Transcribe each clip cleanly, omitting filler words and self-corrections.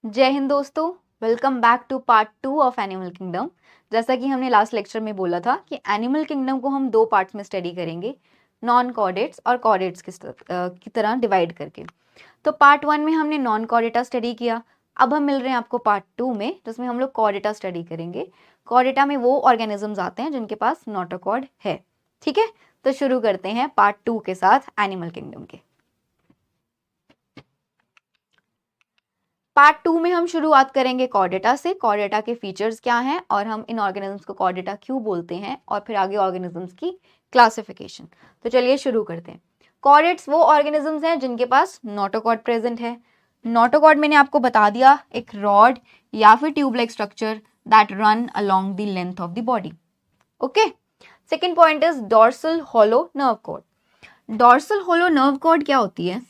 जय हिंद दोस्तों, welcome back to part 2 of animal kingdom. जैसा कि हमने लास्ट लेक्चर में बोला था कि एनिमल किंगडम को हम दो पार्ट्स में स्टडी करेंगे, नॉन कॉर्डेट्स और कॉर्डेट्स की तरह डिवाइड करके। तो पार्ट 1 में हमने नॉन कॉर्डेटा स्टडी किया। अब हम मिल रहे हैं आपको पार्ट 2 में, जिसमें हम लोग कॉर्डेटा स्टडी करेंगे। कॉर्डेटा में वो ऑर्गेनिजम्स आते हैं जिनके पास नोटोकॉर्ड है। ठीक है, तो शुरू करते हैं पार्ट 2 के साथ एनिमल किंगडम के। पार्ट 2 में हम शुरुआत करेंगे कॉर्डेटा से। कॉर्डेटा के फीचर्स क्या हैं और हम इन ऑर्गेनिजम्स को कॉर्डेटा क्यों बोलते हैं, और फिर आगे ऑर्गेनिजम्स की क्लासिफिकेशन। तो चलिए शुरू करते हैं। कॉर्डेट्स वो ऑर्गेनिजम्स हैं जिनके पास नोटोकॉर्ड प्रेजेंट है। नोटोकॉर्ड मैंने आपको बता दिया, एक रॉड या फिर tube like structure that run along the length of the body. Okay, second point is dorsal hollow nerve cord. Dorsal hollow nerve cord क्या होती है?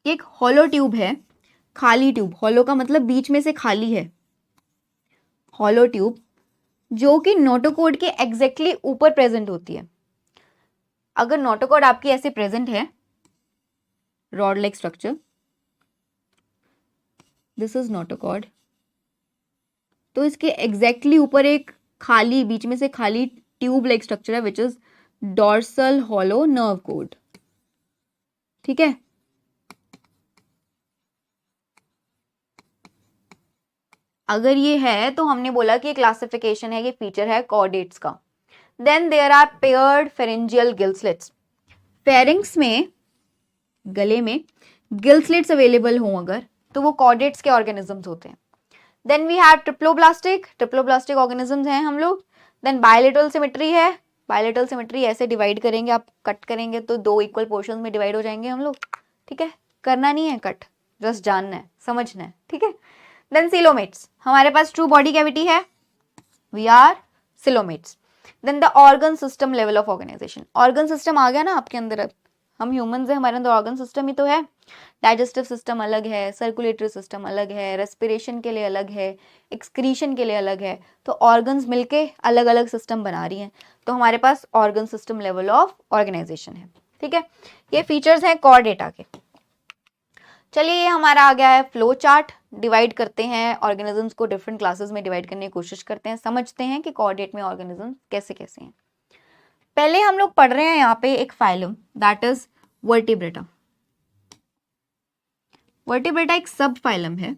एक होलो ट्यूब है, खाली ट्यूब। हॉलो का मतलब बीच में से खाली है, हॉलो ट्यूब, जो कि नोटोकॉर्ड के एग्जैक्टली ऊपर प्रेजेंट होती है। अगर नोटोकॉर्ड आपकी ऐसे प्रेजेंट है, rod like structure, this is notochord, तो इसके एग्जैक्टली ऊपर एक खाली, बीच में से खाली ट्यूब लाइक स्ट्रक्चर है, which is dorsal hollow nerve cord. ठीक है, अगर ये है तो हमने बोला कि क्लासिफिकेशन है, ये फीचर है कॉर्डेट्स का। Then there are paired pharyngeal gill slits. Pharynx में, गले में गिल स्लिट्स अवेलेबल हो अगर, तो वो कॉर्डेट्स के ऑर्गेनिजम्स होते हैं। Then we have triploblastic. Triploblastic organisms हैं हम लोग। देन बायलेटरल सिमेट्री है। बायलेटरल सिमेट्री ऐसे डिवाइड करेंगे, आप कट करेंगे तो दो इक्वल पोर्शन में डिवाइड हो जाएंगे हम लोग। ठीक है, करना नहीं है कट, जस्ट जानना है, समझना है। ठीक है, देन सिलोमेट्स। हमारे पास ट्रू बॉडी कैविटी है, we are coelomates. Then the organ system level of organisation. Organ system आ गया ना आपके अंदर। अब हम ह्यूमंस हैं, हमारे अंदर ऑर्गन सिस्टम ही तो है। डाइजेस्टिव सिस्टम अलग है, सर्कुलेटरी सिस्टम अलग है, रेस्पिरेशन के लिए अलग है, एक्सक्रीशन के लिए अलग है। तो ऑर्गन्स मिलके अलग अलग सिस्टम बना रही हैं। तो हमारे पास organ system level of organisation है। ठीक है, ये फीचर्स हैं कॉर्डेटा के। चलिए, ये हमारा आ गया है फ्लो चार्ट। डिवाइड करते हैं ऑर्गेनिजम्स को, डिफरेंट क्लासेस में डिवाइड करने की कोशिश करते हैं, समझते हैं कि कॉर्डेट में ऑर्गेनिजम्स कैसे कैसे हैं। पहले हम लोग पढ़ रहे हैं यहाँ पे एक phylum, that is vertebrata. Vertebrata एक सब फाइलम है।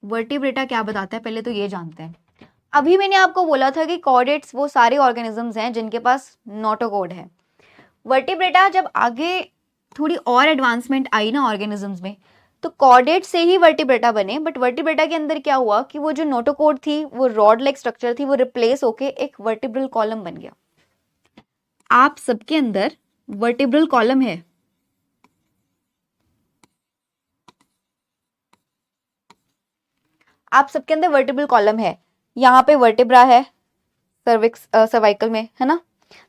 वर्टिब्रेटा क्या बताता है, पहले तो ये जानते हैं। अभी मैंने आपको बोला था कि कॉर्डेट्स वो सारे ऑर्गेनिजम्स हैं जिनके पास नोटोकॉर्ड है। वर्टिब्रेटा जब आगे थोड़ी और एडवांसमेंट आई ना ऑर्गेनिजम्स में, तो कॉर्डेट से ही वर्टिब्रेटा बने। बट वर्टिब्रेटा के अंदर क्या हुआ कि वो जो नोटोकॉर्ड थी, वो रॉड लाइक स्ट्रक्चर थी, वो रिप्लेस होके एक वर्टिब्रल कॉलम बन गया। आप सबके अंदर वर्टिब्रल कॉलम है। आप सबके अंदर वर्टिब्रल कॉलम है। यहाँ पे वर्टिब्रा है, सर्विक्स सर्वाइकल में, है ना।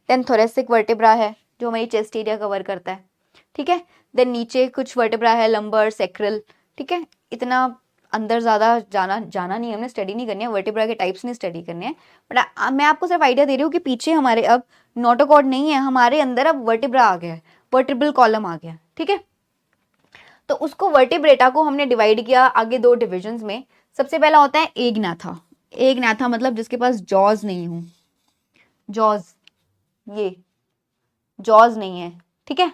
देन थोरेसिक वर्टिब्रा है जो हमारी चेस्ट एरिया कवर करता है। ठीक है, देन नीचे कुछ वर्टिब्रा है, लंबर, सेक्रल। ठीक है, इतना अंदर ज़्यादा जाना नहीं है, हमने स्टडी नहीं करनी है, वर्टिब्रा के टाइप्स नहीं स्टडी करने हैं। बट मैं आपको सिर्फ आइडिया दे रही हूँ कि पीछे हमारे अब नोटोकॉर्ड नहीं है, हमारे अंदर अब वर्टिब्रा आ गया है, वर्टिब्रल कॉलम आ गया। ठीक है, तो उसको वर्टिब्रेटा को हमने डिवाइड किया आगे दो डिविजन्स में। सबसे पहला होता है एग्नाथा। एग्नाथा मतलब जिसके पास जॉज नहीं हो। जॉज, ये जॉज नहीं है। ठीक है,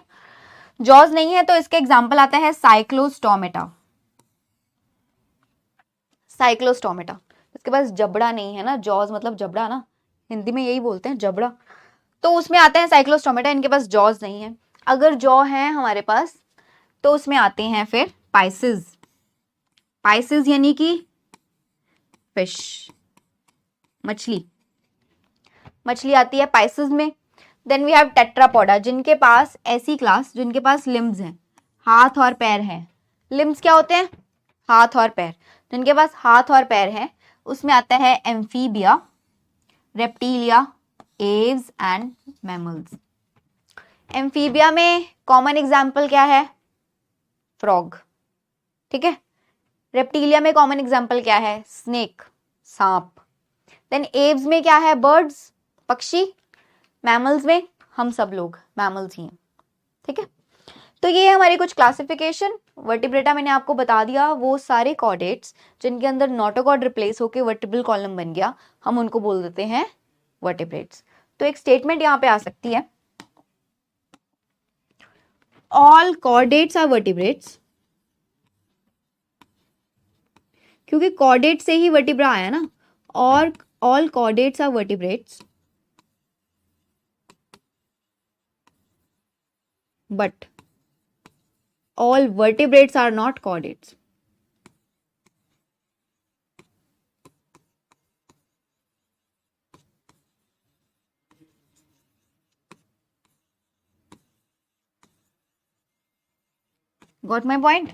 जॉज नहीं है तो इसका एग्जांपल आता है साइक्लोस्टोमेटा। साइक्लोस्टोमेटा, इसके पास जबड़ा नहीं है ना, जॉज मतलब जबड़ा ना, हिंदी में यही बोलते हैं जबड़ा। तो उसमें आते हैं साइक्लोस्टोमेटा, इनके पास जॉज नहीं है। अगर जॉ है हमारे पास तो उसमें आते हैं फिर पाइसिस। पाइसिस यानी कि फिश, मछली। मछली आती है पाइसिस में। देन वी हैव टेट्रापोडा, जिनके पास ऐसी क्लास जिनके पास लिम्स हैं, हाथ और पैर हैं। लिम्स क्या होते हैं? हाथ और पैर। जिनके पास हाथ और पैर हैं उसमें आता है amphibia, reptilia, Aves and mammals. Amphibia में कॉमन एग्जाम्पल क्या है? फ्रॉग। ठीक है, रेप्टिलिया में कॉमन एग्जाम्पल क्या है? स्नेक, सांप। देन एव्स में क्या है? बर्ड्स, पक्षी। मैमल्स में हम सब लोग मैमल्स ही हैं, ठीक है। तो ये हमारी कुछ क्लासिफिकेशन। वर्टिब्रेटा मैंने आपको बता दिया, वो सारे कॉर्डेट्स जिनके अंदर नोटोकॉर्ड रिप्लेस होकर वर्टिब्रल कॉलम बन गया, हम उनको बोल देते हैं वर्टिब्रेट्स। तो एक स्टेटमेंट यहाँ पे आ सकती है, ऑल कॉर्डेट्स आर वर्टिब्रेट्स, क्योंकि कॉर्डेट से ही वर्टिब्रा आया ना, और all chordates are vertebrates but all vertebrates are not chordates. Got my point?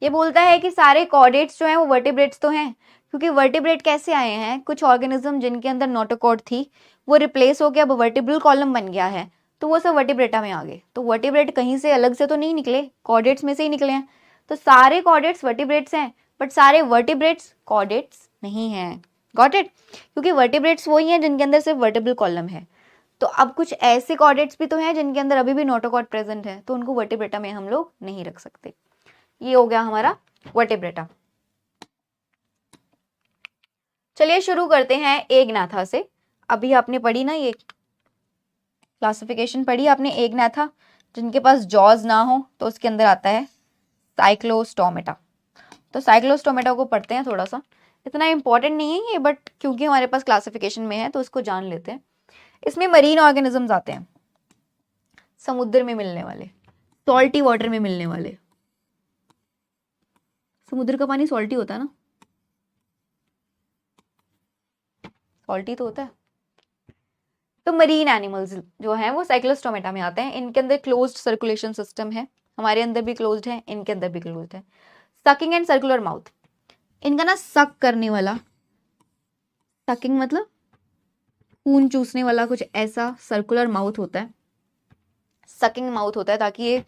ये बोलता है कि सारे कॉर्डेट्स जो हैं वो वर्टिब्रेट्स तो हैं, क्योंकि वर्टिब्रेट कैसे आए हैं, कुछ ऑर्गेनिज्म जिनके अंदर नोटोकॉर्ड थी वो रिप्लेस हो गया, अब वर्टिब्रल कॉलम बन गया है, तो वो सब वर्टिब्रेटा में आ गए। तो वर्टिब्रेट कहीं से अलग से तो नहीं निकले, कॉर्डेट्स में से ही निकले हैं। तो सारे कॉर्डेट्स वर्टिब्रेट्स हैं, बट सारे वर्टिब्रेट्स कॉर्डेट्स नहीं हैं। Got it? क्योंकि वर्टिब्रेट्स वही हैं जिनके अंदर सिर्फ वर्टिब्रल कॉलम है। तो अब कुछ ऐसे कॉर्डेट्स भी तो हैं जिनके अंदर अभी भी नोटोकॉर्ड प्रेजेंट है, तो उनको वर्टिब्रेटा में हम लोग नहीं रख सकते। ये हो गया हमारा वर्टिब्रेटा। चलिए शुरू करते हैं एग्नाथा से। अभी आपने पढ़ी ना, ये क्लासिफिकेशन पढ़ी आपने एग्नाथा, जिनके पास जॉज ना हो तो उसके अंदर आता है साइक्लोस्टोमेटा। तो साइक्लोस्टोमेटा को पढ़ते हैं थोड़ा सा, इतना इंपॉर्टेंट नहीं है ये, बट क्योंकि हमारे पास क्लासिफिकेशन में है तो इसको जान लेते हैं। इसमें मरीन ऑर्गेनिजम्स आते हैं, समुद्र में मिलने वाले, सॉल्टी वाटर में मिलने वाले। समुद्र का पानी सॉल्टी होता है ना, सॉल्टी तो होता है। तो मरीन एनिमल्स जो हैं वो साइक्लोस्टोमेटा में आते हैं। इनके अंदर क्लोज्ड सर्कुलेशन सिस्टम है, हमारे अंदर भी क्लोज्ड है, इनके अंदर भी क्लोज्ड है। सकिंग एंड सर्कुलर माउथ, इनका ना सक करने वाला, सकिंग मतलब खून चूसने वाला, कुछ ऐसा सर्कुलर माउथ होता है, सकिंग माउथ होता है ताकि ये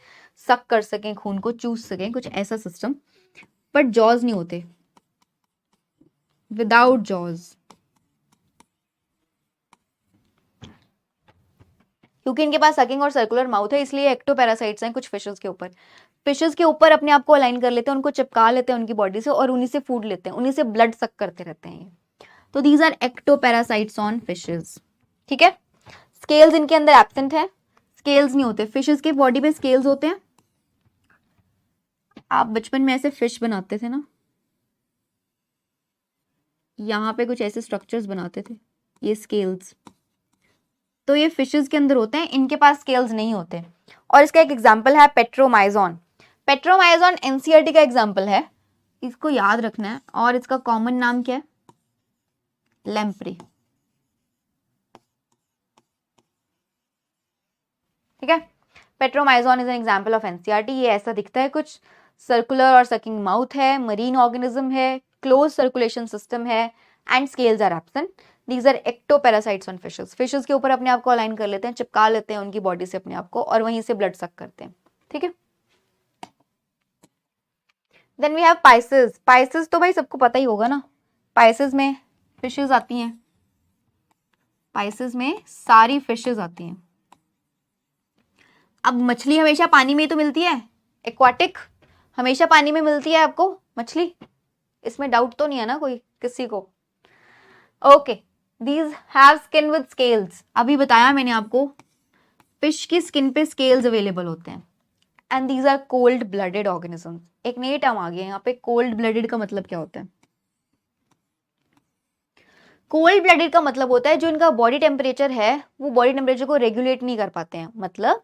सक कर सकें, खून को चूस सकें, कुछ ऐसा सिस्टम। बट जॉज नहीं होते, विदाउट जॉज, क्योंकि इनके पास सकिंग और सर्कुलर माउथ है, इसलिए एक्टोपैरासाइट्स हैं कुछ फिशेस के ऊपर। फिशेस के ऊपर अपने आप को अलाइन कर लेते हैं, उनको चिपका लेते हैं उनकी बॉडी से, और उन्हीं से फूड लेते हैं, उन्हीं से ब्लड सक करते रहते हैं। तो these are ectoparasites on fishes, ठीक है। स्केल्स इनके अंदर एब्सेंट है, स्केल्स नहीं होते फिशेस के बॉडी पे, स्केल्स होते हैं। आप बचपन में ऐसे फिश बनाते थे ना, यहाँ पे कुछ ऐसे स्ट्रक्चर्स बनाते थे, ये स्केल्स, तो ये फिशेस के अंदर होते हैं, इनके पास स्केल्स नहीं होते। और इसका एक एग्जांपल है पेट्रोमाइजोन। पेट्रोमाइजोन एनसीईआरटी का एग्जांपल है, इसको याद रखना है। और इसका कॉमन नाम क्या है? लैम्प्रे, ठीक है। Petromyzon is an example of NCERT. ये ऐसा दिखता है कुछ, सर्कुलर और सकिंग माउथ है, मरीन ऑर्गेनिज्म है, क्लोज सर्कुलेशन सिस्टम है, and scales are absent. These are ectoparasites on fishes. Fishes के ऊपर अपने आप को अलाइन कर लेते हैं, चिपका लेते हैं उनकी बॉडी से अपने आप को, और वहीं से ब्लड सक करते हैं, ठीक है। Then we have Pisces. Pisces तो भाई सबको पता ही होगा ना, पाइसेस में फिशेस आती हैं, पाइसेस में सारी फिशेस आती हैं। अब मछली हमेशा पानी में ही तो मिलती है, एक्वाटिक, हमेशा पानी में मिलती है आपको मछली, इसमें डाउट तो नहीं है ना कोई किसी को। Okay, these have skin with scales. अभी बताया मैंने आपको, फिश की स्किन पे स्केल्स अवेलेबल होते हैं। And these are cold blooded organisms. एक नई टर्म आ गई है यहाँ पे, कोल्ड ब्लडेड का मतलब क्या होता है? कोल्ड ब्लडेड का मतलब होता है जो इनका बॉडी टेम्परेचर है वो बॉडी टेम्परेचर को रेगुलेट नहीं कर पाते हैं। मतलब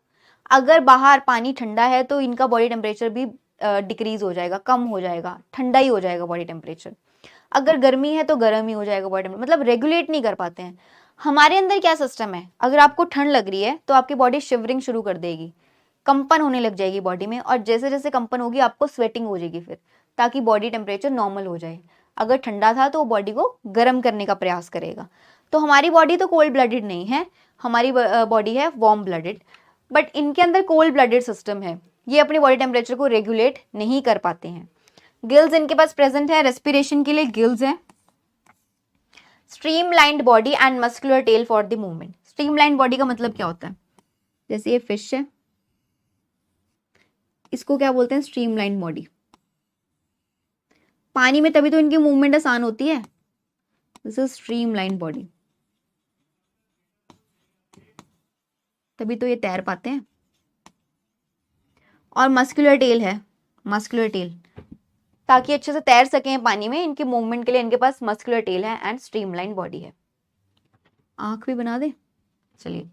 अगर बाहर पानी ठंडा है तो इनका बॉडी टेम्परेचर भी डिक्रीज हो जाएगा, कम हो जाएगा, ठंडा ही हो जाएगा बॉडी टेम्परेचर। अगर गर्मी है तो गर्म ही हो जाएगा बॉडी टेम्परेचर, मतलब रेगुलेट नहीं कर पाते हैं। हमारे अंदर क्या सिस्टम है, अगर आपको ठंड लग रही है तो आपकी बॉडी शिवरिंग शुरू कर देगी, कंपन होने लग जाएगी बॉडी में, और जैसे जैसे कंपन होगी आपको स्वेटिंग हो जाएगी फिर, ताकि बॉडी टेम्परेचर नॉर्मल हो जाए। अगर ठंडा था तो वो बॉडी को गर्म करने का प्रयास करेगा। तो हमारी बॉडी तो कोल्ड ब्लडेड नहीं है, हमारी बॉडी है वार्म ब्लडेड। बट इनके अंदर कोल्ड ब्लडेड सिस्टम है, ये अपनी बॉडी टेम्परेचर को रेगुलेट नहीं कर पाते हैं। गिल्स इनके पास प्रेजेंट है, रेस्पिरेशन के लिए गिल्स हैं। Streamlined body and muscular tail for the movement. Streamline body का मतलब क्या होता है? जैसे ये फिश है, इसको क्या बोलते हैं? Streamline body. पानी में तभी तो इनकी मूवमेंट आसान होती है, दिस इज स्ट्रीमलाइन बॉडी, तभी तो ये तैर पाते हैं। और मस्कुलर टेल है, मस्कुलर टेल, ताकि अच्छे से तैर सकें पानी में, इनकी मूवमेंट के लिए इनके पास मस्कुलर टेल है एंड स्ट्रीमलाइन बॉडी है। आंख भी बना दे, चलिए।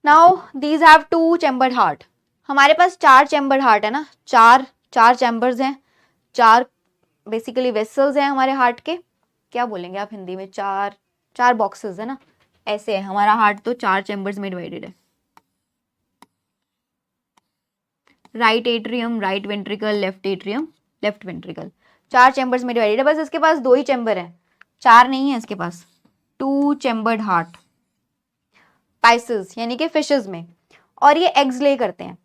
Now these have 2 chambered heart. हमारे पास 4 चैम्बर्ड हार्ट है ना, चार चैम्बर्स हैं, 4 बेसिकली वेसल्स हैं हमारे हार्ट के। क्या बोलेंगे आप हिंदी में? चार बॉक्सेस है ना, ऐसे है हमारा हार्ट, तो 4 चैम्बर्स में डिवाइडेड है। Right atrium, right ventricle, left atrium, left ventricle, 4 chambers में डिवाइडेड है। बस इसके पास 2 ही चैम्बर है, 4 नहीं है इसके पास। 2 चैम्बर्ड हार्ट पाइसेस यानी कि फिशेस में, और ये एग्स ले करते हैं।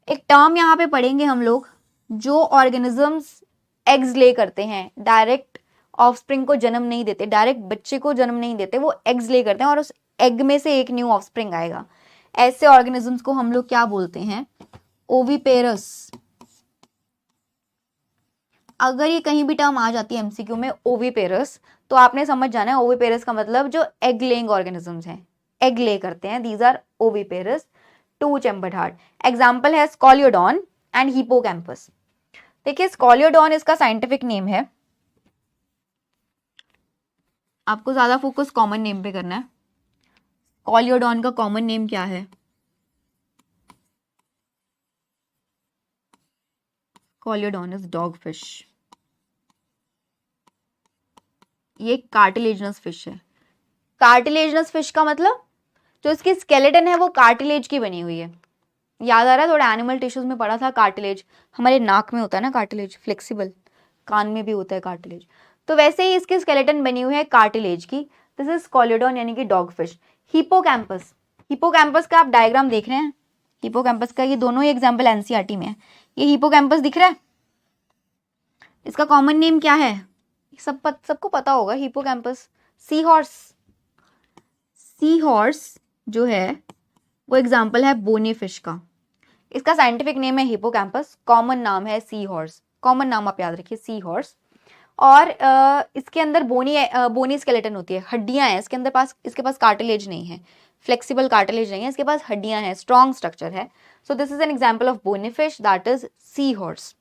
एक टर्म यहाँ पे पढ़ेंगे हम लोग, जो ऑर्गेनिजम्स एग्स ले करते हैं, डायरेक्ट ऑफस्प्रिंग को जन्म नहीं देते, डायरेक्ट बच्चे को जन्म नहीं देते, वो एग्स ले करते हैं और उस एग में से एक न्यू ऑफस्प्रिंग आएगा। ऐसे ऑर्गेनिजम्स को हम लोग क्या बोलते हैं? ओविपेरस। अगर ये कहीं भी टर्म आ जाती है एमसीक्यू में ओविपेरस, तो आपने समझ जाना है ओविपेरस का मतलब जो एग लेइंग ऑर्गेनिजम्स हैं, एग ले करते हैं, these are oviparous. 2 chambered heart. Example है स्कॉलियोडॉन एंड हिपोकैम्पस। देखिए स्कॉलियोडॉन इसका साइंटिफिक नेम है, आपको ज्यादा फोकस कॉमन नेम पे करना है। स्कॉलियोडॉन का कॉमन नेम क्या है? Scoliodon is dog fish. ये कार्टिलेजनस फिश है। कार्टिलेजनस फिश का मतलब जो इसकी स्केलेटन है वो कार्टिलेज की बनी हुई है। याद आ रहा है? थोड़ा एनिमल टिश्यूज में पढ़ा था कार्टिलेज, हमारे नाक में होता है ना कार्टिलेज, फ्लेक्सिबल, कान में भी होता है कार्टिलेज, तो वैसे ही इसकी स्केलेटन बनी हुई है कार्टिलेज की। दिस इज स्कॉलियोडॉन यानी कि डॉग फिश। हिपोकैम्पस, हिपोकैम्पस का आप डायग्राम देख रहे हैं, हिपोकैम्पस का, ये दोनों ही एग्जाम्पल एनसीईआरटी में है। ये हिपोकैम्पस दिख रहा है, इसका कॉमन नेम क्या है? सबको पता होगा, hippocampus. Sea horse, sea horse जो है वो एग्जाम्पल है बोनी फिश का। इसका साइंटिफिक नेम है हिपोकैम्पस, कॉमन नाम है सी हॉर्स, कॉमन नाम आप याद रखिए सी हॉर्स। और इसके अंदर बोनी स्केलेटन होती है, हड्डियां हैं इसके अंदर, इसके पास कार्टिलेज नहीं है, फ्लेक्सिबल कार्टिलेज नहीं है, इसके पास हड्डियां हैं, स्ट्रॉन्ग स्ट्रक्चर है। So this is an example of bony fish, that is sea horse.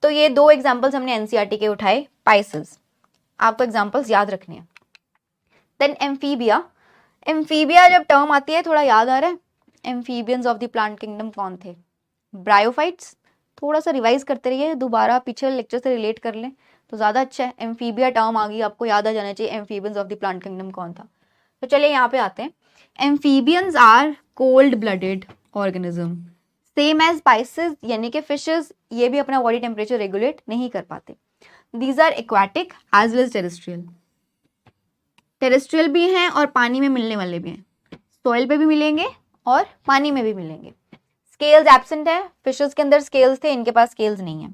तो ये 2 एग्जाम्पल्स हमने एनसीईआरटी के उठाए, पाइसेस, आपको एग्जाम्पल्स याद रखने हैं। देन एम्फीबिया, एम्फीबिया जब टर्म आती है थोड़ा याद आ रहा है? Amphibians of the plant kingdom कौन थे? ब्रायोफाइट्स। थोड़ा सा रिवाइज करते रहिए, दोबारा पीछे लेक्चर से रिलेट कर लें तो ज़्यादा अच्छा है। एम्फीबिया टर्म आ गई, आपको याद आ जाना चाहिए amphibians of the plant kingdom कौन था। तो चलिए यहाँ पे आते हैं। Amphibians are cold blooded organism, same as Pisces यानी कि फिशेस, ये भी अपना बॉडी टेम्परेचर रेगुलेट नहीं कर पाते। These are aquatic as well as terrestrial, terrestrial भी हैं और पानी में मिलने वाले भी हैं, सॉइल पे भी मिलेंगे और पानी में भी मिलेंगे। स्केल्स एब्सेंट है, फिशेस के अंदर स्केल्स थे, इनके पास स्केल्स नहीं है।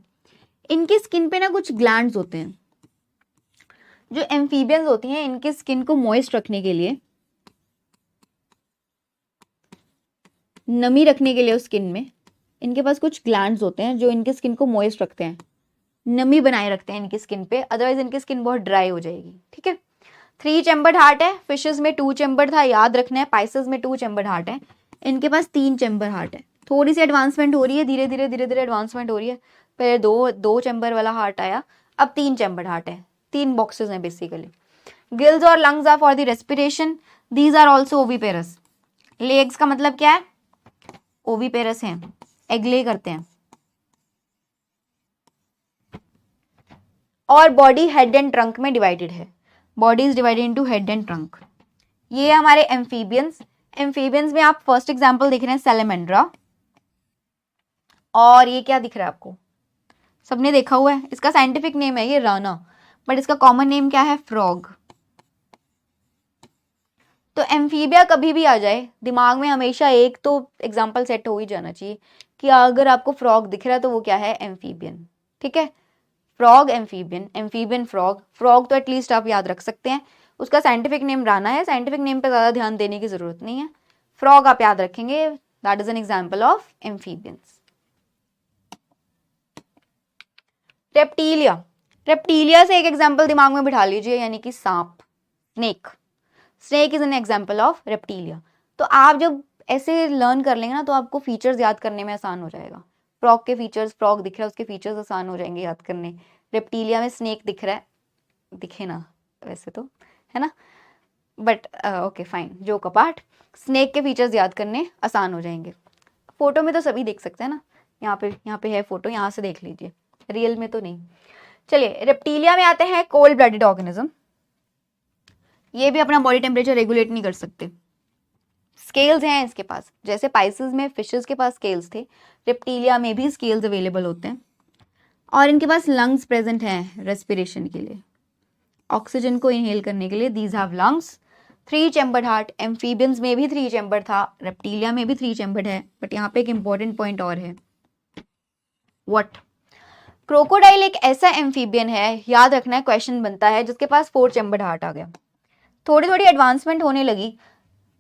इनकी स्किन पे ना कुछ ग्लैंड्स होते हैं। जो एम्फीबियंस होती हैं इनकी स्किन को मॉइस्ट रखने के लिए, नमी रखने के लिए उस स्किन में, इनके पास कुछ ग्लैंड्स होते हैं जो इनकी स्किन को मॉइस्ट रखते हैं, नमी बनाए रखते हैं इनकी स्किन पे, अदरवाइज इनकी स्किन बहुत ड्राई हो जाएगी। ठीक है। 3 चैम्बर्ड हार्ट है, फिशेस में 2 चैम्बर्ड था, याद रखना है। पाइसेस में 2 चैम्बर्ड हार्ट है, इनके पास 3 चैम्बर हार्ट है। थोड़ी सी एडवांसमेंट हो रही है, धीरे धीरे एडवांसमेंट हो रही है। पहले दो चैम्बर वाला हार्ट आया, अब 3 चैम्बर्ड हार्ट है, 3 बॉक्सेस हैं बेसिकली। गिल्स और lungs are for the respiration, these are also oviparous. Legs का मतलब क्या है? ओविपेरस हैं, एग ले करते हैं। और बॉडी हेड एंड ट्रंक में डिवाइडेड है, body is divided into head and trunk. ये हमारे एम्फीबियंस। एम्फीबियंस में आप फर्स्ट एग्जांपल देख रहे हैं सैलेमेंड्रा, और ये क्या दिख रहा है आपको? सबने देखा हुआ है, इसका साइंटिफिक नेम है ये राना, बट इसका कॉमन नेम क्या है? फ्रॉग। तो एम्फीबिया कभी भी आ जाए दिमाग में हमेशा एक तो एग्जाम्पल सेट हो ही जाना चाहिए कि अगर आपको फ्रॉग दिख रहा है तो वो क्या है? एम्फीबियन। ठीक है, frog amphibian, amphibian frog. Frog तो एटलीस्ट आप याद रख सकते हैं, उसका साइंटिफिक नेम राना है, साइंटिफिक नेम पे ज़्यादा ध्यान देने की ज़रूरत नहीं है। फ्रॉग आप याद रखेंगे, that is an example of amphibians. Reptilia, Reptilia से एक एग्जाम्पल दिमाग में बिठा लीजिए, यानी कि सांप, snake. Snake is an example of Reptilia. तो आप जब ऐसे लर्न कर लेंगे ना तो आपको फीचर्स याद करने में आसान हो जाएगा। फ्रॉग के फीचर्स, फ्रॉग दिख रहा है उसके फीचर्स आसान हो जाएंगे याद करने। रेप्टीलिया में स्नेक दिख रहा है, दिखे ना वैसे तो, है ना, बट ओके फाइन, जो कपाट, स्नेक के फीचर्स याद करने आसान हो जाएंगे। फोटो में तो सभी देख सकते हैं ना, यहाँ पे है फोटो, यहाँ से देख लीजिए, रियल में तो नहीं। चलिए रेप्टीलिया में आते हैं कोल्ड ब्लडेड ऑर्गेनिज्म। ये भी अपना बॉडी टेम्परेचर रेगुलेट नहीं कर सकते। स्केल्स हैं इसके पास, जैसे पाइसेस में फिशेस के पास स्केल्स थे, रेप्टीलिया में भी स्केल्स अवेलेबल होते हैं। और इनके पास लंग्स प्रेजेंट हैं रेस्पिरेशन के लिए, ऑक्सीजन को इनहेल करने के लिए, these have lungs. 3 chambered heart, amphibians में भी 3 चैम्बर था, रेप्टीलिया में भी 3 चैम्बर्ड है। बट यहाँ पे एक इंपॉर्टेंट पॉइंट और है, व्हाट? क्रोकोडाइल एक ऐसा एम्फीबियन है, याद रखना है, क्वेश्चन बनता है, जिसके पास 4 चैम्बर्ड हार्ट आ गया। थोड़ी थोड़ी एडवांसमेंट होने लगी,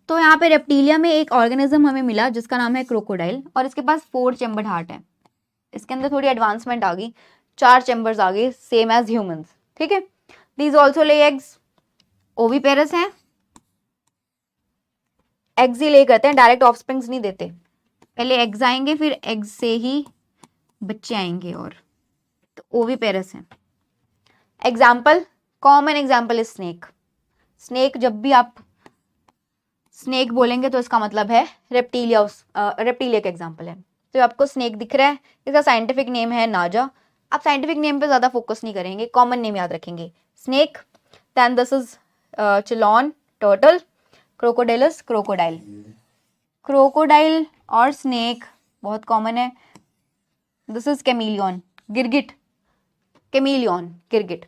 तो यहाँ पे रेप्टीलिया में एक ऑर्गेनिज्म हमें मिला जिसका नाम है क्रोकोडाइल, और इसके पास 4 चैम्बर्ड हार्ट है। इसके अंदर थोड़ी एडवांसमेंट आ गई, 4 चैम्बर्स आ गए, सेम एज ह्यूमंस, ठीक है। These also lay eggs, oviparous हैं, एग्स ही ले करते हैं, डायरेक्ट ऑफस्प्रिंग्स नहीं देते, पहले एग्स आएंगे फिर एग्स से ही बच्चे आएंगे, और तो ओविपेरस हैं। Example, common example is snake. Snake, जब भी आप स्नेक बोलेंगे तो इसका मतलब है रेप्टीलिया, रेप्टीलिया का एग्जाम्पल है। तो आपको स्नेक दिख रहा है, इसका साइंटिफिक नेम है नाजा। आप साइंटिफिक नेम पे ज्यादा फोकस नहीं करेंगे, कॉमन नेम याद रखेंगे, snake. Then this is chelone, turtle, crocodylus, crocodile. Crocodile और स्नेक बहुत कॉमन है। दिस इज कैमिलियन, गिरगिट, कैमिलियन, गिरगिट।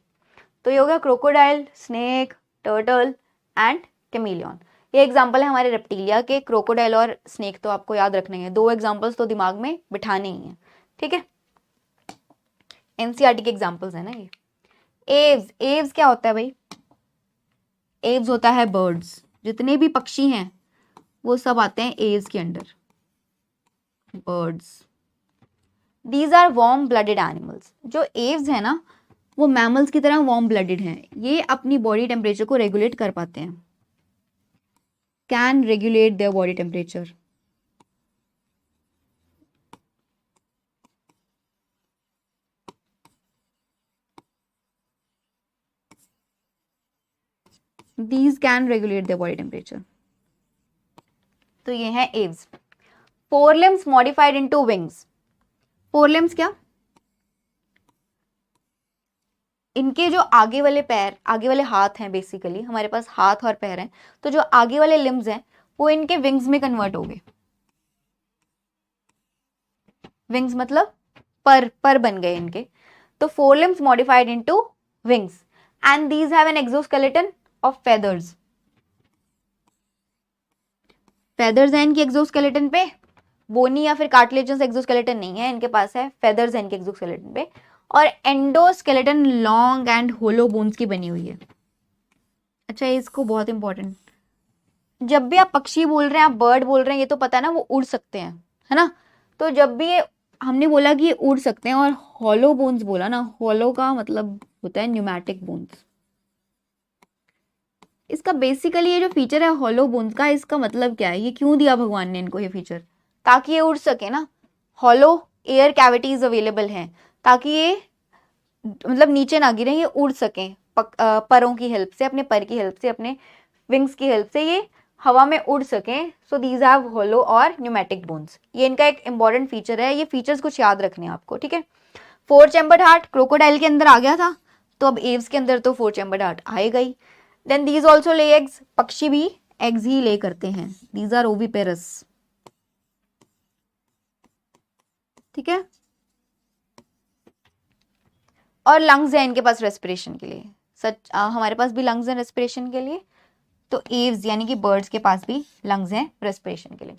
तो ये हो गया crocodile, snake, turtle and chameleon. ये एग्जाम्पल है हमारे रेप्टीलिया के। क्रोकोडाइल और स्नेक तो आपको याद रखने हैं, 2 एग्जाम्पल्स तो दिमाग में बिठाने ही हैं, ठीक है। एनसीईआरटी के एग्जाम्पल्स है ना ये। एव्स, एव्स क्या होता है भाई? एव्स होता है बर्ड्स, जितने भी पक्षी हैं वो सब आते हैं एव्स के अंडर, birds. These are warm blooded animals. जो एव्स है ना वो मैमल्स की तरह वार्म ब्लडेड हैं, ये अपनी बॉडी टेम्परेचर को रेगुलेट कर पाते हैं, can regulate their body temperature. These can regulate their body temperature. तो ये है aves. Forelimbs modified into wings. Forelimbs क्या? इनके जो आगे वाले पैर, आगे वाले हाथ हैं, बेसिकली हमारे पास हाथ और पैर हैं, तो जो आगे वाले लिम्स हैं वो इनके विंग्स में कन्वर्ट हो गए। विंग्स मतलब पर बन गए इनके। तो forelimbs modified into wings and these have an exoskeleton of feathers. Feathers हैं इनके एक्सोस्केलेटन पे, बोनी या फिर कार्टिलेजस एक्सोस्केलेटन नहीं है इनके पास, है फेदर्स हैं इनके एक्सोस्केलेटन पे। और endoskeleton long and hollow bones की बनी हुई है। अच्छा, इसको बहुत इंपॉर्टेंट, जब भी आप पक्षी बोल रहे हैं, आप बर्ड बोल रहे हैं, ये तो पता है ना वो उड़ सकते हैं, है ना। तो जब भी ये हमने बोला कि ये उड़ सकते हैं और हॉलो बोन्स बोला ना, हॉलो का मतलब होता है न्यूमैटिक बोन्स। इसका बेसिकली ये जो फीचर है हॉलो बोन्स का, इसका मतलब क्या है, ये क्यों दिया भगवान ने इनको ये फीचर? ताकि ये उड़ सके ना। हॉलो एयर कैविटीज अवेलेबल हैं ताकि ये मतलब नीचे ना गिरे, ये उड़ सकें परों की हेल्प से, अपने पर की हेल्प से, अपने विंग्स की हेल्प से ये हवा में उड़ सकें। सो दीज हैव हॉलो और न्यूमैटिक बोन्स। ये इनका एक इंपॉर्टेंट फीचर है, ये फीचर्स कुछ याद रखने हैं आपको, ठीक है। 4 चैम्बर्ड हार्ट क्रोकोडाइल के अंदर आ गया था, तो अब एव्स के अंदर तो 4 चैम्बर्ड हार्ट आएगा ही। Then these also lay eggs, पक्षी भी एग्स ही ले करते हैं, दीज आर ओविपेरस, ठीक है। और लंग्स है इनके पास रेस्पिरेशन के लिए, हमारे पास भी लंग्स हैं रेस्पिरेशन के लिए, तो एव्स यानी कि बर्ड्स के पास भी लंग्स हैं रेस्पिरेशन के लिए।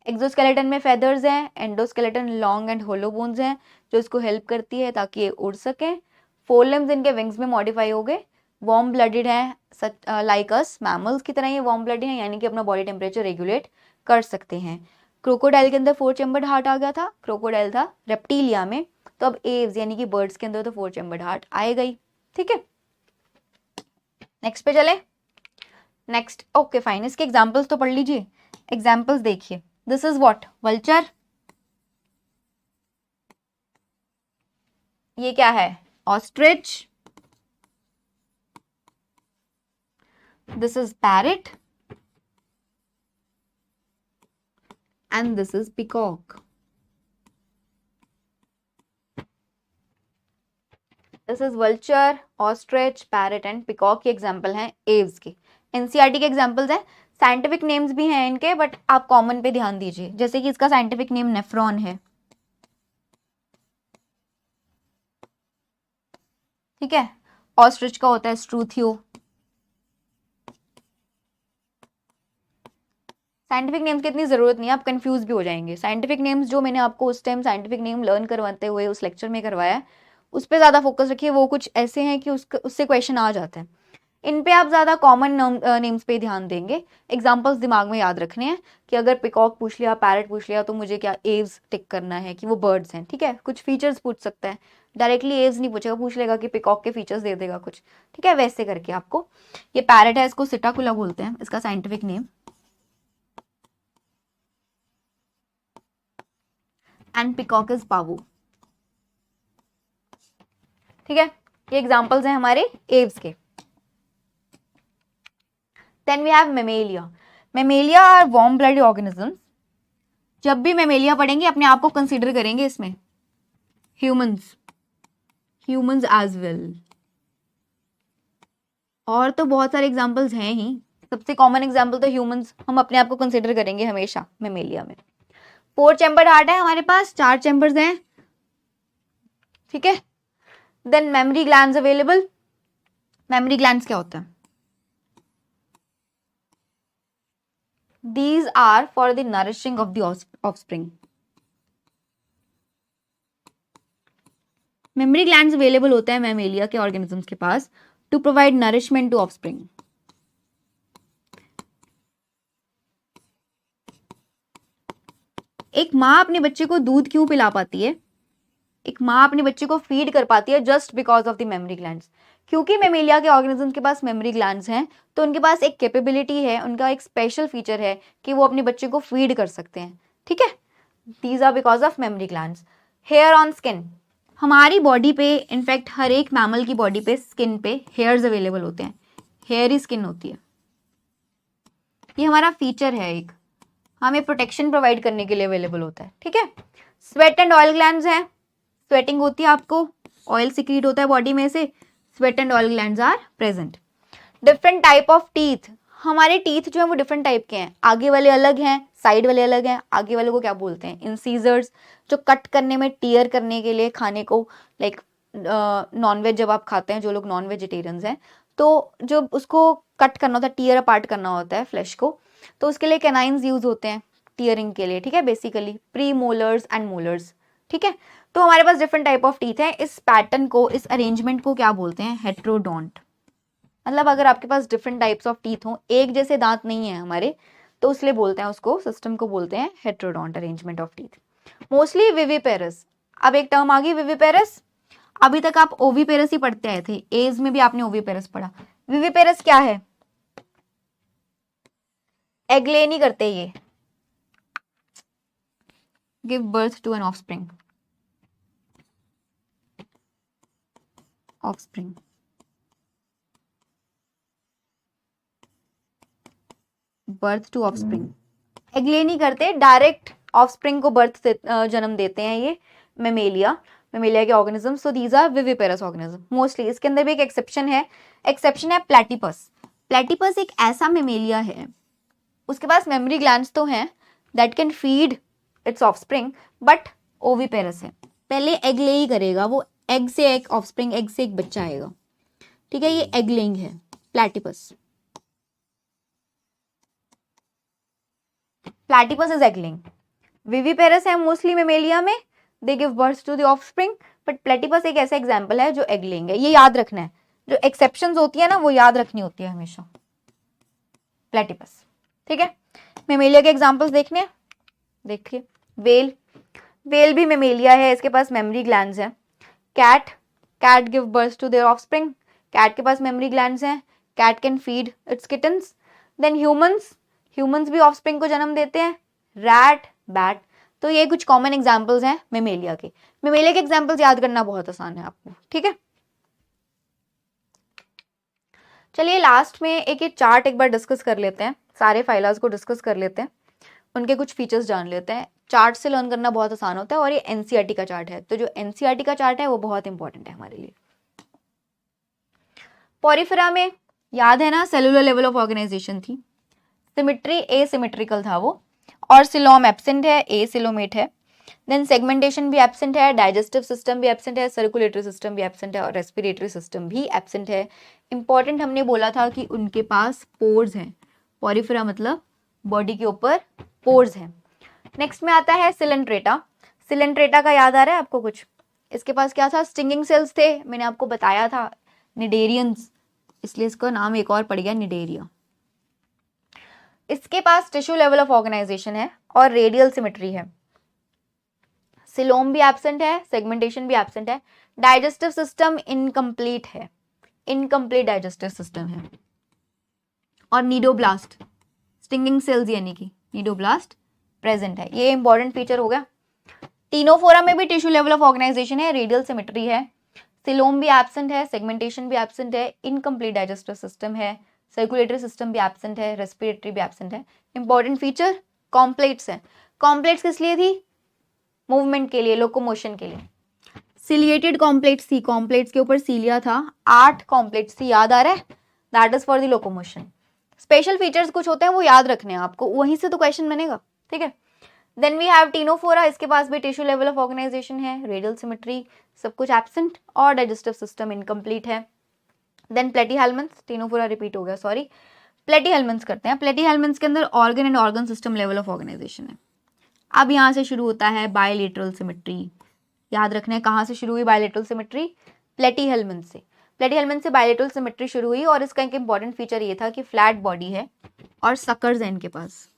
एक्सोस्केलेटन में फेदर्स हैं, endoskeleton long and hollow bones हैं जो इसको हेल्प करती है ताकि ये उड़ सके। फोर लिम्स इनके विंग्स में मॉडिफाई हो गए, वार्म ब्लडेड है लाइक अस, मैमल्स की तरह ये वार्म ब्लडेड है, यानी कि अपना बॉडी टेम्परेचर रेगुलेट कर सकते हैं। क्रोकोडाइल के अंदर 4 चैम्बर्ड हार्ट आ गया था, क्रोकोडाइल था रेप्टिलिया में, तो अब एव्स यानी कि बर्ड्स के अंदर तो 4 चैम्बर्ड हार्ट आएगा ही। ठीक है, नेक्स्ट पे चले। नेक्स्ट, ओके फाइन, इसके एग्जांपल्स तो पढ़ लीजिए। एग्जांपल्स देखिए, दिस इज व्हाट, वल्चर, ये क्या है, ostrich, this is parrot, and this is peacock. This is vulture, ostrich, parrot and peacock, ये एग्जाम्पल हैं एव्स के। एनसीईआरटी के एग्जाम्पल्स हैं, साइंटिफिक नेम्स भी हैं इनके, बट आप कॉमन पे ध्यान दीजिए, जैसे कि इसका साइंटिफिक नेम नेफ्रॉन है। ठीक है, ऑस्ट्रिच का होता है स्ट्रूथियो। साइंटिफिक नेम्स की इतनी जरूरत नहीं है, आप कंफ्यूज भी हो जाएंगे। साइंटिफिक नेम्स जो मैंने आपको उस टाइम साइंटिफिक नेम लर्न करवाते हुए उस लेक्चर में करवाया है, उस पर ज्यादा फोकस रखिए। वो कुछ ऐसे हैं कि उससे क्वेश्चन आ जाते हैं, इन पे आप ज्यादा कॉमन नेम्स पे ध्यान देंगे। एग्जांपल्स दिमाग में याद रखने हैं कि अगर पिकॉक पूछ लिया, पैरेट पूछ लिया, तो मुझे क्या एव्स टिक करना है कि वो बर्ड्स हैं। ठीक है, कुछ फीचर्स पूछ सकता है, डायरेक्टली एव्स नहीं पूछेगा, पूछ लेगा कि पिकॉक के फीचर्स दे देगा कुछ। ठीक है, वैसे करके आपको। ये पैरेट है, इसको सिटाकुला बोलते हैं, इसका scientific name, and peacock is pavo. ठीक है, ये एग्जांपल्स हैं हमारे एव्स के। Then we have mammalia. Mammalia are warm blooded organisms. जब भी मेमेलिया पढ़ेंगे अपने आप को कंसीडर करेंगे इसमें, ह्यूमंस, ह्यूमंस एज वेल। और तो बहुत सारे एग्जांपल्स हैं ही, सबसे कॉमन एग्जांपल तो ह्यूमंस हम अपने आप को कंसीडर करेंगे हमेशा मेमेलिया में। 4 चैम्बर्ड हार्ट है हमारे पास, 4 चैम्बर्स हैं। ठीक है, then mammary glands available. Mammary glands क्या होता है? These are for the nourishing of the offspring. Memory glands available होते हैं मैमेलिया के ऑर्गेनिजम्स के पास to provide nourishment to offspring. एक माँ अपने बच्चे को दूध क्यों पिला पाती है? एक माँ अपने बच्चे को फीड कर पाती है just because of the mammary glands. क्योंकि मेमेलिया के ऑर्गेनिजम्स के पास मेमोरी ग्लैंड्स हैं, तो उनके पास एक कैपेबिलिटी है, उनका एक स्पेशल फीचर है कि वो अपने बच्चे को फीड कर सकते हैं। ठीक है, these are because of mammary glands. Hair on skin, हमारी बॉडी पे, इनफैक्ट हर एक मैमल की बॉडी पे स्किन पे हेयर्स अवेलेबल होते हैं, हेयरी स्किन होती है। ये हमारा फीचर है, एक हमें प्रोटेक्शन प्रोवाइड करने के लिए अवेलेबल होता है। ठीक है, स्वेट एंड ऑयल ग्लैंड्स हैं, स्वेटिंग होती है आपको, ऑयल सिक्रीट होता है बॉडी में से, sweat and oil glands are present. Different type of teeth, हमारे टीथ जो है वो डिफरेंट टाइप के हैं, आगे वाले अलग हैं, साइड वाले अलग हैं। आगे वाले को क्या बोलते हैं? इंसीजर्स, जो कट करने में, टीयर करने के लिए खाने को, लाइक नॉनवेज जब आप खाते हैं, जो लोग नॉन वेजिटेरियंस हैं, तो जो उसको कट करना होता है, टीयर अपार्ट करना होता है फ्लैश को, तो उसके लिए कैनाइन्स यूज होते हैं टीयरिंग के लिए। ठीक है, basically pre molars and molars. ठीक है, तो हमारे पास डिफरेंट टाइप ऑफ टीथ है। इस पैटर्न को, इस अरेंजमेंट को क्या बोलते हैं? हेट्रोडोंट। मतलब अगर आपके पास डिफरेंट टाइप्स ऑफ टीथ हो, एक जैसे दांत नहीं है हमारे, तो इसलिए बोलते हैं उसको, सिस्टम को बोलते हैं heterodont, arrangement of teeth. Mostly viviparous. अब एक टर्म आ गई विविपेरस। अभी तक आप ओविपेरस ही पढ़ते आए थे, एज में भी आपने ओविपेरस पढ़ा। विविपेरस क्या है? एग ले नहीं करते ये, give birth to an offspring, offspring. Birth to offspring, egg lay नहीं करते, डायरेक्ट ऑफस्प्रिंग को बर्थ जन्म देते हैं ये मेमेलिया, मेमेलिया के organism. So these are viviparous organism mostly. इसके अंदर भी एक एक्सेप्शन है, एक्सेप्शन है प्लेटिपस। प्लेटिपस एक ऐसा मेमेलिया है, उसके पास मेमोरी ग्लैंड्स तो हैं that can feed it's offspring, but oviparous है, पहले एग ले ही करेगा वो, एग से एक ऑफस्प्रिंग, एग से एक बच्चा आएगा। ठीक है, ये एग लेइंग है platypus. Platypus is egg laying. Viviparous है मोस्टली मेमेलिया में, they give birth to the offspring, but platypus एक ऐसा एग्जांपल है जो एग लेइंग है। ये याद रखना है, जो एक्सेप्शंस होती है ना वो याद रखनी होती है हमेशा। प्लेटिपस, ठीक है। मेमेलिया के एग्जांपल्स देखने हैं, देखिए वेल, वेल भी मेमेलिया है, इसके पास मेमोरी ग्लैंड्स हैं। Cat, cat give birth to their offspring, cat के पास मेमोरी ग्लैंड्स हैं, cat can feed its kittens. Then humans, humans भी ऑफस्प्रिंग को जन्म देते हैं। रैट, बैट, तो ये कुछ कॉमन एग्जांपल्स हैं मेमेलिया के। मेमेलिया के एग्जांपल्स याद करना बहुत आसान है आपको, ठीक है। चलिए लास्ट में एक ये चार्ट एक बार डिस्कस कर लेते हैं, सारे फाइलास को डिस्कस कर लेते हैं, उनके कुछ फीचर्स जान लेते हैं। चार्ट से लर्न करना बहुत आसान होता है और ये एनसीईआरटी का चार्ट है, तो जो एनसीईआरटी का चार्ट है वो बहुत इंपॉर्टेंट है हमारे लिए। पॉरीफेरा में याद है ना सेलुलर लेवल ऑफ ऑर्गेनाइजेशन थी, सिमेट्री एसिमेट्रिकल था वो, और सिलोम एब्सेंट है, एसिलोमेट है। देन सेगमेंटेशन भी एब्सेंट है, डाइजेस्टिव सिस्टम भी एब्सेंट है, सर्कुलेटरी सिस्टम भी एब्सेंट है और रेस्पिरेटरी सिस्टम भी एब्सेंट है। इंपॉर्टेंट हमने बोला था कि उनके पास पोर्स हैं, पॉरीफेरा मतलब बॉडी के ऊपर पोर्स हैं। नेक्स्ट में आता है सिलेंट्रेटा, सिलेंट्रेटा का याद आ रहा है आपको कुछ? इसके पास क्या था? स्टिंगिंग सेल्स थे, मैंने आपको बताया था, निडेरियंस, इसलिए इसका नाम एक और पड़ गया निडेरिया। इसके पास टिश्यू लेवल ऑफ ऑर्गेनाइजेशन है और रेडियल सिमेट्री है। सिलोम भी एब्सेंट है, सेगमेंटेशन भी एब्सेंट है, डाइजेस्टिव सिस्टम इनकम्प्लीट है, इनकम्प्लीट डाइजेस्टिव सिस्टम है। और नीडोब्लास्ट, स्टिंगिंग सेल्स यानी कि नीडोब्लास्ट प्रेजेंट है, ये इंपॉर्टेंट फीचर हो गया। टीनोफोरा में भी टिश्यू लेवल ऑफ ऑर्गेनाइजेशन है, रेडियल सिमेट्री है, सिलोम भी एब्सेंट है, सेगमेंटेशन भी एब्सेंट है, इनकम्प्लीट डाइजेस्टिव सिस्टम है, सर्कुलेटरी सिस्टम भी एब्सेंट है, रेस्पिरेटरी भी एब्सेंट है। इंपॉर्टेंट फीचर कॉम्प्लेट्स है। कॉम्प्लेट्स किस लिए थी? मूवमेंट के लिए, लोकोमोशन के लिए। सिलिएटेड कॉम्प्लेट्स थी, कॉम्प्लेट्स के ऊपर सीलिया था, 8 कॉम्प्लेट्स थी, याद आ रहा है? That is for the locomotion. Special features कुछ होते हैं वो याद रखने हैं आपको, वहीं से तो क्वेश्चन बनेगा, ठीक है। देन वी हैव टीनोफोरा, इसके पास भी टिश्यू लेवल ऑफ ऑर्गेनाइजेशन है, रेडियल सिमेट्री, सब कुछ एब्सेंट और डाइजेस्टिव सिस्टम इनकम्प्लीट है। देन प्लेटीहेल्मिन्थ, टीनोफोरा रिपीट हो गया, सॉरी, प्लेटीहेल्मिन्थ करते हैं। प्लेटीहेल्मिन्थ के अंदर organ and organ system level of organisation है। अब यहाँ से शुरू होता है बायलेटरल सिमेट्री, याद रखना है कहाँ से शुरू हुई बायलेटरल सिमेट्री? प्लेटीहेल्मिन्थ से। प्लेटीहेल्मिन्थ से बायलेटरल सिमेट्री शुरू हुई और इसका एक इंपॉर्टेंट फीचर ये था कि फ्लैट बॉडी है और सकर्स हैं इनके पास,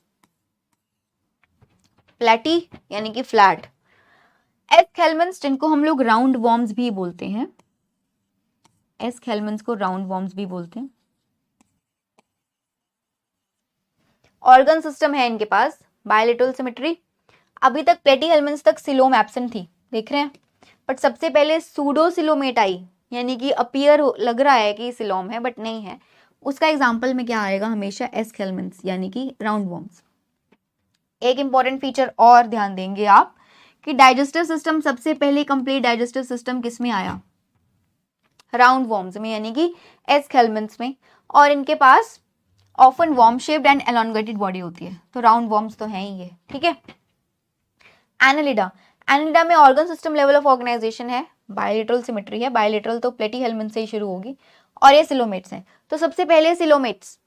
प्लेटी यानी कि फ्लैट। एस्केल्मेंट्स जिनको हम लोग राउंड वॉर्म्स भी बोलते हैं, एस्केल्मेंट्स को राउंड वॉर्म्स भी बोलते हैं। ऑर्गन सिस्टम है इनके पास, बायलेटरल सिमेट्री। अभी तक प्लेटीहेल्मिन्थ्स तक सिलोम एब्सेंट थी, देख रहे हैं, बट सबसे पहले सूडोसिलोमेट आई, यानी कि अपीयर लग रहा है कि सिलोम है बट नहीं है। उसका एग्जांपल में क्या आएगा? हमेशा एस्केल्मेंट्स यानी कि राउंड वॉर्म्स। एक इंपॉर्टेंट फीचर और ध्यान देंगे आप कि डाइजेस्टिव सिस्टम सबसे पहले कंप्लीट डाइजेस्टिव सिस्टम किस में आया? राउंड वॉर्म्स में, यानी कि एस्केल्मेंट्स में। और इनके पास often worm shaped and elongated body होती है, तो राउंड वॉर्म्स तो हैं ही ये, ठीक है। एनालिडा, एनालिडा में organ system level of organisation है, बायलेटरल सिमेट्री है, बायलेटरल तो प्लेटीहेल्मिन्थ से ही शुरू होगी, और ये सिलोमेट्स हैं। तो सबसे पहले सिलोमेट्स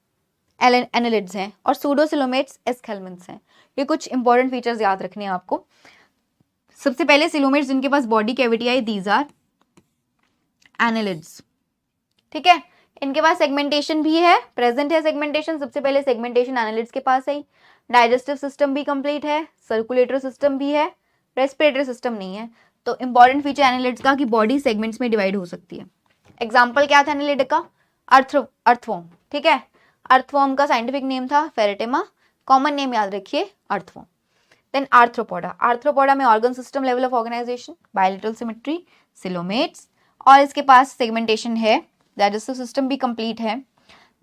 एनालिड्स हैं और सूडोसिलोमेट्स एस्केल्मेंट्स हैं। ये कुछ इंपॉर्टेंट फीचर्स याद रखने हैं आपको। सबसे पहले सिलोमेट्स जिनके पास बॉडी कैविटी आई, दीज आर एनालिड्स, ठीक है। इनके पास सेगमेंटेशन भी है, प्रेजेंट है सेगमेंटेशन, सबसे पहले सेगमेंटेशन एनालिड्स के पास आई। डाइजेस्टिव सिस्टम भी कंप्लीट है, सर्कुलेटरी सिस्टम भी है, रेस्पिरेटरी सिस्टम नहीं है। तो इंपॉर्टेंट फीचर एनालिड्स का कि बॉडी सेगमेंट्स में डिवाइड हो सकती है। एग्जाम्पल क्या था एनालिड का? अर्थवॉर्म, ठीक है। अर्थवॉर्म का साइंटिफिक नेम था फेरेटेमा, कॉमन नेम याद रखिए अर्थवॉर्म। देन आर्थ्रोपोडा, आर्थ्रोपोडा में organ system level of organisation, bilateral symmetry, coelomates, और इसके पास सेगमेंटेशन है, डाइजेस्टिव सिस्टम भी कंप्लीट है।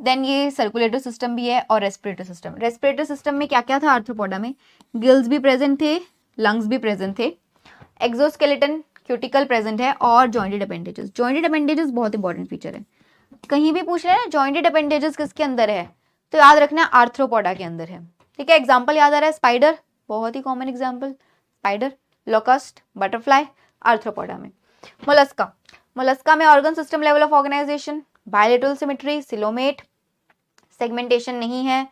देन ये सर्कुलेटरी सिस्टम भी है और रेस्पिरेटरी सिस्टम। रेस्पिरेटरी सिस्टम में क्या क्या था आर्थ्रोपोडा में? गिल्स भी प्रेजेंट थे, लंग्स भी प्रेजेंट थे, एक्सोस्केलेटन क्यूटिकल प्रेजेंट है और जॉइंटेड अपेंडेजेस। जॉइंटेड अपेंडेजेस बहुत इंपॉर्टेंट फीचर है, कहीं भी पूछ रहे हैं जॉइंटेड अपेंडेजेस किसके अंदर है, तो याद रखना आर्थ्रोपोडा के अंदर है, ठीक है। एग्जाम्पल याद आ रहा है स्पाइडर, बहुत ही common example, spider, locust, butterfly, arthropoda में। मोलस्का, मोलस्का में organ system level of organisation, bilateral symmetry, coelomate, segmentation नहीं है,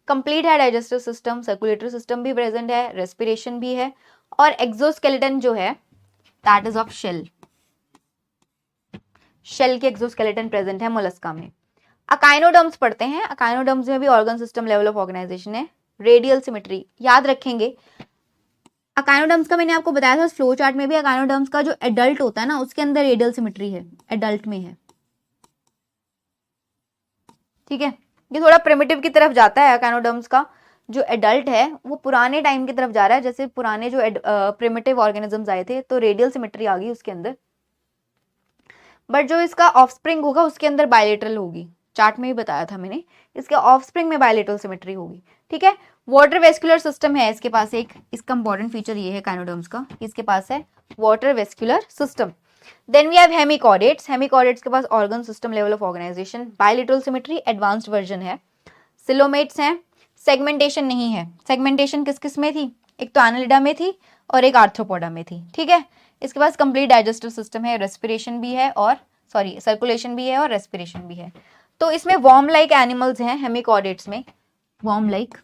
कंप्लीट है डाइजेस्टिव सिस्टम, सर्कुलेटरी सिस्टम भी प्रेजेंट है, रेस्पिरेशन भी है, और एक्सोस्केलेटन जो है that is of shell. Shell के एक्सोस्केलेटन प्रेजेंट है मोलस्का में। अकाइनोडर्म्स पढ़ते हैं, अकाइनोडर्म्स में भी organ system level of organisation है। रेडियल सिमेट्री याद रखेंगे। अकाइनोडर्म्स का मैंने आपको बताया था फ्लो चार्ट में भी, अकाइनोडर्म्स का जो एडल्ट होता है ना उसके अंदर रेडियल सिमेट्री है, एडल्ट में है, ठीक है। ये थोड़ा प्रिमिटिव की तरफ जाता है, अकाइनोडर्म्स का जो एडल्ट है वो पुराने टाइम की तरफ जा रहा है, जैसे पुराने जो प्रिमिटिव ऑर्गेनिजम्स आए थे तो रेडियल सिमेट्री आ गई उसके अंदर, बट जो इसका ऑफस्प्रिंग होगा उसके अंदर बायलेटरल होगी। चार्ट में भी बताया था मैंने, इसके ऑफस्प्रिंग में बायलेटरल सिमेट्री होगी, ठीक है। वाटर वेस्कुलर सिस्टम है इसके पास एक, इसका इंपॉर्टेंट फीचर ये है काइनोडर्म्स का, इसके पास है water vascular system. Then we have hemichordates, hemichordates के पास organ system level of organisation, bilateral symmetry advanced version है। सिलोमेट्स हैं, सेगमेंटेशन नहीं है। सेगमेंटेशन किस किस में थी, एक तो एनालिडा में थी और एक आर्थ्रोपोडा में थी, ठीक है। इसके पास कंप्लीट डाइजेस्टिव सिस्टम है, रेस्पिरेशन भी है और सर्कुलेशन भी है और रेस्पिरेशन भी है। तो इसमें वॉर्म लाइक एनिमल्स हैं हेमिकॉर्डेट्स में, worm like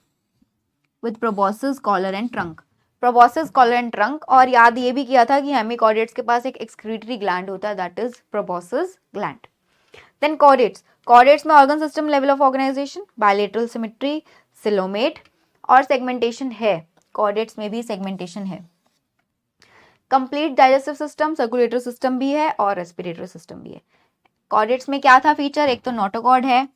with proboscis collar and trunk, proboscis collar and trunk. और याद ये भी किया था कि हेमिकॉर्डेट्स के पास एक एक्सक्रीटरी ग्लैंड होता है, that is proboscis gland. Then chordates, chordates में organ system level of organisation, bilateral symmetry, coelomate और सेगमेंटेशन है, कॉर्डेट्स में भी सेगमेंटेशन है। Complete digestive system, circulatory system भी है और रेस्पिरेटरी सिस्टम भी है। कॉर्डेट्स में क्या था फीचर, एक तो नोटोकॉर्ड है,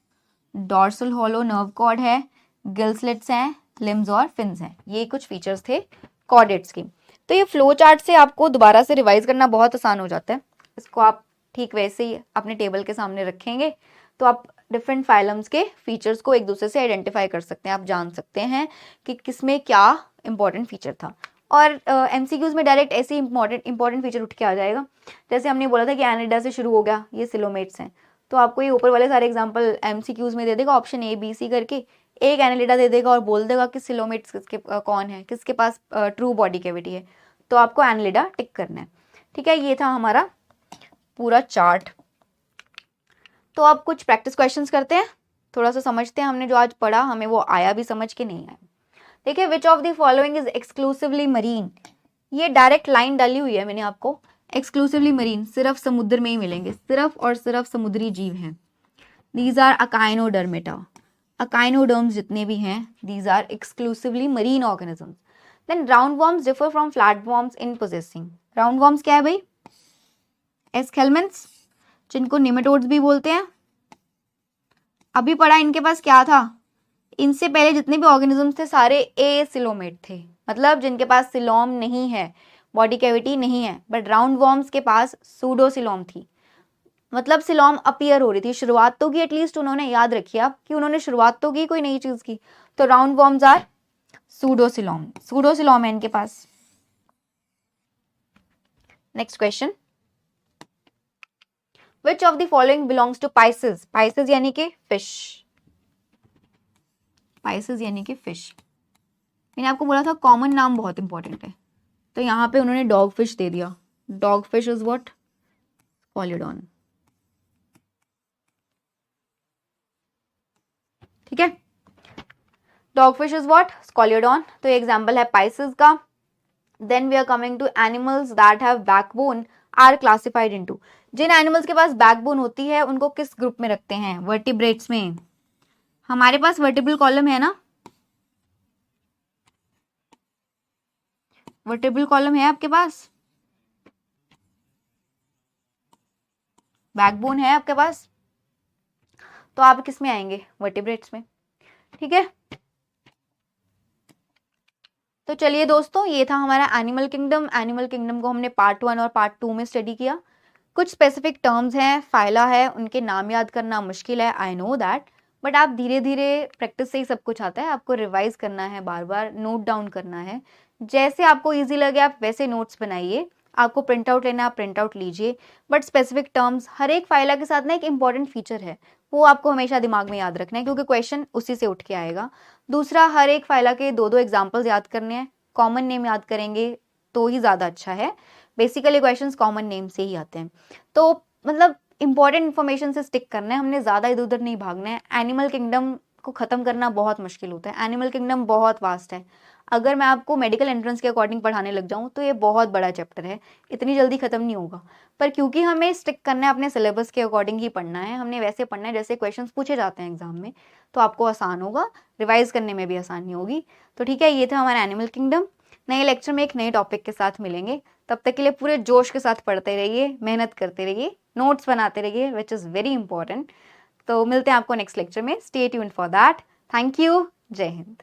डॉर्सल हॉलो नर्व कॉर्ड है, गिलस्लेट्स हैं, लिम्स और फिन्स हैं, ये कुछ फीचर्स थे कॉर्डेट्स की। तो ये फ्लो चार्ट से आपको दोबारा से रिवाइज करना बहुत आसान हो जाता है। इसको आप ठीक वैसे ही अपने टेबल के सामने रखेंगे तो आप डिफरेंट फाइलम्स के फीचर्स को एक दूसरे से आइडेंटिफाई कर सकते हैं, आप जान सकते हैं कि किसमें क्या इंपॉर्टेंट फीचर था। और एमसीक्यूज में डायरेक्ट ऐसे इंपॉर्टेंट फीचर उठ के आ जाएगा, जैसे हमने बोला था कि एनालिडा से शुरू हो गया, ये सिलोमेट्स हैं, तो आपको ये ऊपर वाले सारे एग्जांपल एमसीक्यूज में दे देगा, ऑप्शन ए बी सी करके, एक एनालिडा दे देगा और बोल देगा कि सिलोमेट्स किसके कौन है, किसके पास ट्रू बॉडी कैविटी है, तो आपको एनालिडा टिक करना है, ठीक है। ये था हमारा पूरा चार्ट। तो अब कुछ प्रैक्टिस क्वेश्चंस करते हैं, थोड़ा सा समझते हैं हमने जो आज पढ़ा हमें वो आया भी समझ के नहीं आया। देखिए, which of the following is exclusively marine, ये डायरेक्ट लाइन डाली हुई है मैंने आपको, एक्सक्लूसिवली मरीन सिर्फ समुद्र में ही मिलेंगे, सिर्फ और सिर्फ समुद्री जीव हैं। दीज आर अकाइनोडर्मेटा, अकाइनोडर्म्स जितने भी हैं these are exclusively marine organisms. Then round worms differ from flat worms in possessing, round worms क्या है भाई, एस्केलमेंट्स, जिनको निमेटोड्स भी बोलते हैं। अभी पढ़ा इनके पास क्या था, इनसे पहले जितने भी ऑर्गेनिजम्स थे सारे एसिलोमेट थे, मतलब जिनके पास सिलोम नहीं है, बॉडी कैविटी नहीं है। बट राउंड वॉर्म्स के पास सूडोसिलोम थी, मतलब सिलोम अपीयर हो रही थी, शुरुआत तो की एटलीस्ट उन्होंने, याद रखिए आप कि उन्होंने शुरुआत तो की कोई नई चीज की। तो round worms are pseudocoelom, pseudocoelom है इनके पास। Next question, Which of the following belongs to Pisces? Pisces यानी कि फिश, Pisces यानी कि फिश। मैंने आपको बोला था कॉमन नाम बहुत इंपॉर्टेंट है, तो यहाँ पे उन्होंने डॉग फिश दे दिया। Dog fish is what, Scoliodon, ठीक है। Dog fish is what, Scoliodon, तो ये एग्जाम्पल है Pisces का। Then we are coming to animals that have backbone are classified into, जिन एनिमल्स के पास बैकबोन होती है उनको किस ग्रुप में रखते हैं, वर्टिब्रेट्स में। हमारे पास वर्टिब्रल कॉलम है ना, वर्टिब्रल कॉलम है आपके पास, बैकबोन है आपके पास, तो आप किस में आएंगे, वर्टिब्रेट्स में, ठीक है। तो चलिए दोस्तों, ये था हमारा एनिमल किंगडम। एनिमल किंगडम को हमने पार्ट 1 और पार्ट 2 में स्टडी किया। कुछ स्पेसिफिक टर्म्स हैं, फाइला है, उनके नाम याद करना मुश्किल है, आई नो दैट, बट आप धीरे धीरे प्रैक्टिस से ही सब कुछ आता है। आपको रिवाइज करना है, बार बार नोट डाउन करना है, जैसे आपको इजी लगे आप वैसे नोट्स बनाइए। आपको प्रिंट आउट लेना आप प्रिंट आउट लीजिए, बट स्पेसिफिक टर्म्स हर एक फाइला के साथ ना एक इंपॉर्टेंट फीचर है, वो आपको हमेशा दिमाग में याद रखना है, क्योंकि क्वेश्चन उसी से उठ के आएगा। दूसरा, हर एक फाइला के 2-2 एग्जाम्पल्स याद करने हैं, कॉमन नेम याद करेंगे तो ही ज़्यादा अच्छा है। बेसिकली क्वेश्चंस कॉमन नेम से ही आते हैं, तो मतलब इंपॉर्टेंट इन्फॉर्मेशन से स्टिक करना है, हमने ज़्यादा इधर उधर नहीं भागना है। एनिमल किंगडम को ख़त्म करना बहुत मुश्किल होता है, एनिमल किंगडम बहुत वास्ट है। अगर मैं आपको मेडिकल एंट्रेंस के अकॉर्डिंग पढ़ाने लग जाऊं तो ये बहुत बड़ा चैप्टर है, इतनी जल्दी खत्म नहीं होगा। पर क्योंकि हमें स्टिक करना है अपने सिलेबस के अकॉर्डिंग ही पढ़ना है, हमने वैसे पढ़ना है जैसे क्वेश्चंस पूछे जाते हैं एग्जाम में, तो आपको आसान होगा, रिवाइज करने में भी आसानी होगी। तो ठीक है, ये था हमारा एनिमल किंगडम। नए लेक्चर में एक नए टॉपिक के साथ मिलेंगे, तब तक के लिए पूरे जोश के साथ पढ़ते रहिए, मेहनत करते रहिए, नोट्स बनाते रहिए, विच इज़ वेरी इंपॉर्टेंट। तो मिलते हैं आपको नेक्स्ट लेक्चर में, stay tuned for that. Thank you, जय हिंद।